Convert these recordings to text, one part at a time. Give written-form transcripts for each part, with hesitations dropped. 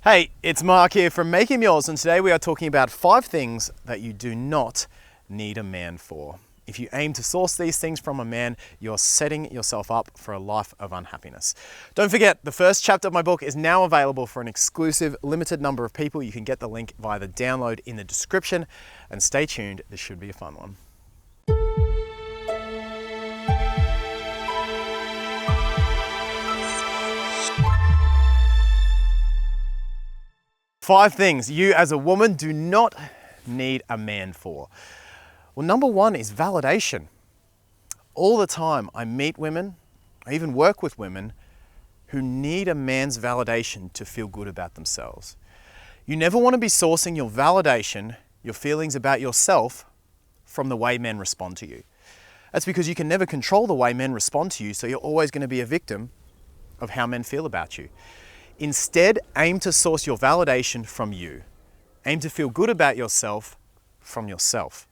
Hey, it's Mark here from Make Him Yours, and today we are talking about 5 things that you do not need a man for. If you aim to source these things from a man, you're setting yourself up for a life of unhappiness. Don't forget, the first chapter of my book is now available for an exclusive limited number of people. You can get the link via the download in the description, and stay tuned, this should be a fun one. Five things you as a woman do not need a man for. Well, number 1 is validation. All the time I meet women, I even work with women who need a man's validation to feel good about themselves. You never want to be sourcing your validation, your feelings about yourself, from the way men respond to you. That's because you can never control the way men respond to you, so you're always going to be a victim of how men feel about you. Instead, aim to source your validation from you. Aim to feel good about yourself from yourself.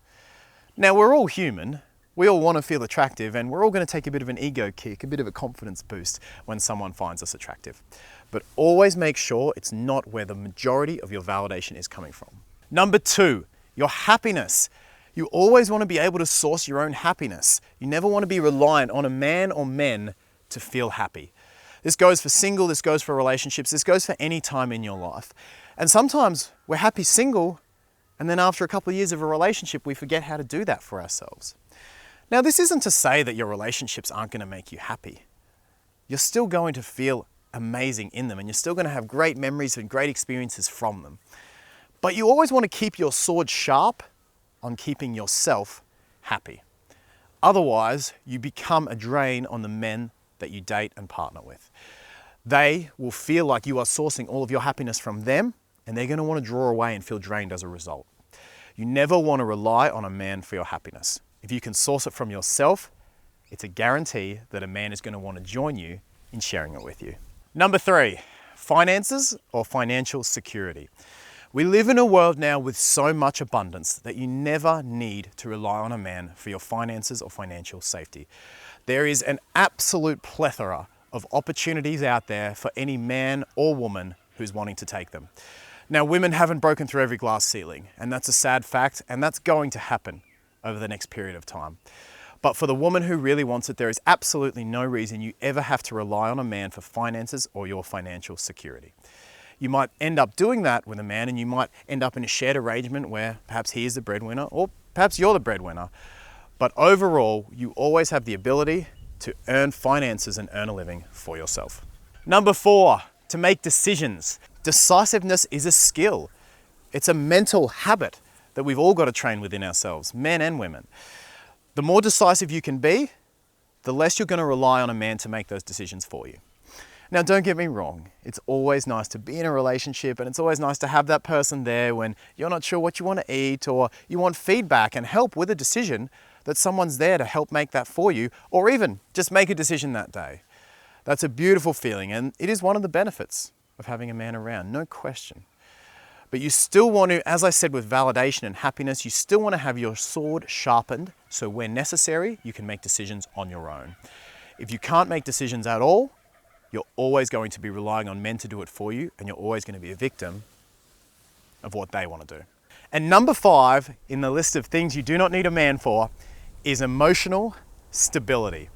Now, we're all human. We all want to feel attractive, and we're all going to take a bit of an ego kick, a bit of a confidence boost when someone finds us attractive. But always make sure it's not where the majority of your validation is coming from. Number 2, your happiness. You always want to be able to source your own happiness. You never want to be reliant on a man or men to feel happy. This goes for single, this goes for relationships, this goes for any time in your life. And sometimes we're happy single, and then after a couple of years of a relationship, we forget how to do that for ourselves. Now, this isn't to say that your relationships aren't going to make you happy. You're still going to feel amazing in them, and you're still going to have great memories and great experiences from them. But you always want to keep your sword sharp on keeping yourself happy. Otherwise, you become a drain on the men that you date and partner with. They will feel like you are sourcing all of your happiness from them, and they're going to want to draw away and feel drained as a result. You never want to rely on a man for your happiness. If you can source it from yourself, it's a guarantee that a man is going to want to join you in sharing it with you. Number 3, finances or financial security. We live in a world now with so much abundance that you never need to rely on a man for your finances or financial safety. There is an absolute plethora of opportunities out there for any man or woman who's wanting to take them. Now, women haven't broken through every glass ceiling, and that's a sad fact, and that's going to happen over the next period of time. But for the woman who really wants it, there is absolutely no reason you ever have to rely on a man for finances or your financial security. You might end up doing that with a man, and you might end up in a shared arrangement where perhaps he is the breadwinner, or perhaps you're the breadwinner. But overall, you always have the ability to earn finances and earn a living for yourself. Number 4, to make decisions. Decisiveness is a skill. It's a mental habit that we've all got to train within ourselves, men and women. The more decisive you can be, the less you're going to rely on a man to make those decisions for you. Now, don't get me wrong. It's always nice to be in a relationship, and it's always nice to have that person there when you're not sure what you want to eat, or you want feedback and help with a decision, that someone's there to help make that for you, or even just make a decision that day. That's a beautiful feeling, and it is one of the benefits of having a man around, no question. But you still want to, as I said with validation and happiness, you still want to have your sword sharpened, so where necessary, you can make decisions on your own. If you can't make decisions at all, you're always going to be relying on men to do it for you, and you're always going to be a victim of what they want to do. And number 5 in the list of things you do not need a man for is emotional stability.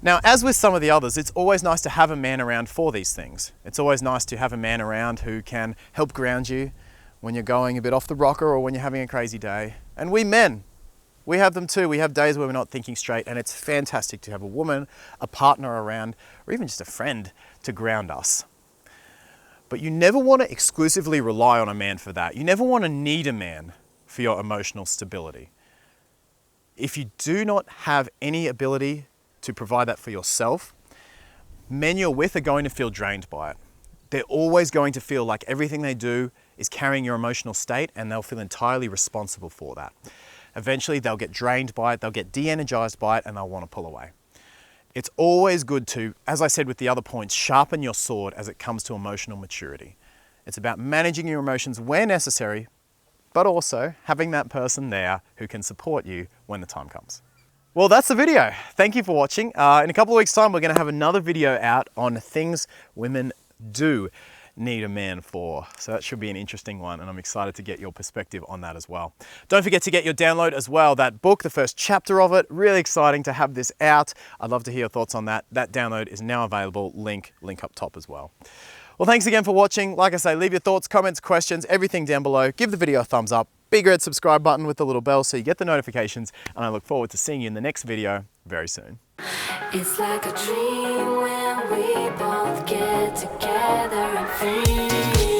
Now, as with some of the others, it's always nice to have a man around for these things. It's always nice to have a man around who can help ground you when you're going a bit off the rocker or when you're having a crazy day. And we men, we have them too. We have days where we're not thinking straight, and it's fantastic to have a woman, a partner around, or even just a friend to ground us. But you never want to exclusively rely on a man for that. You never want to need a man for your emotional stability. If you do not have any ability to provide that for yourself, men you're with are going to feel drained by it. They're always going to feel like everything they do is carrying your emotional state, and they'll feel entirely responsible for that. Eventually, they'll get drained by it, they'll get de-energized by it, and they'll want to pull away. It's always good to, as I said with the other points, sharpen your sword as it comes to emotional maturity. It's about managing your emotions where necessary, but also having that person there who can support you when the time comes. Well, that's the video. Thank you for watching. In a couple of weeks' time, we're going to have another video out on things women do. need a man for? So that should be an interesting one, and I'm excited to get your perspective on that as well. Don't forget to get your download as well, that book, the first chapter of it. Really exciting to have this out. I'd love to hear your thoughts on that. That download is now available, link up top as well. Well, thanks again for watching. Like I say, leave your thoughts, comments, questions, everything down below. Give the video a thumbs up, big red subscribe button with the little bell so you get the notifications, and I look forward to seeing you in the next video very soon. It's like a dream when we both get together and feel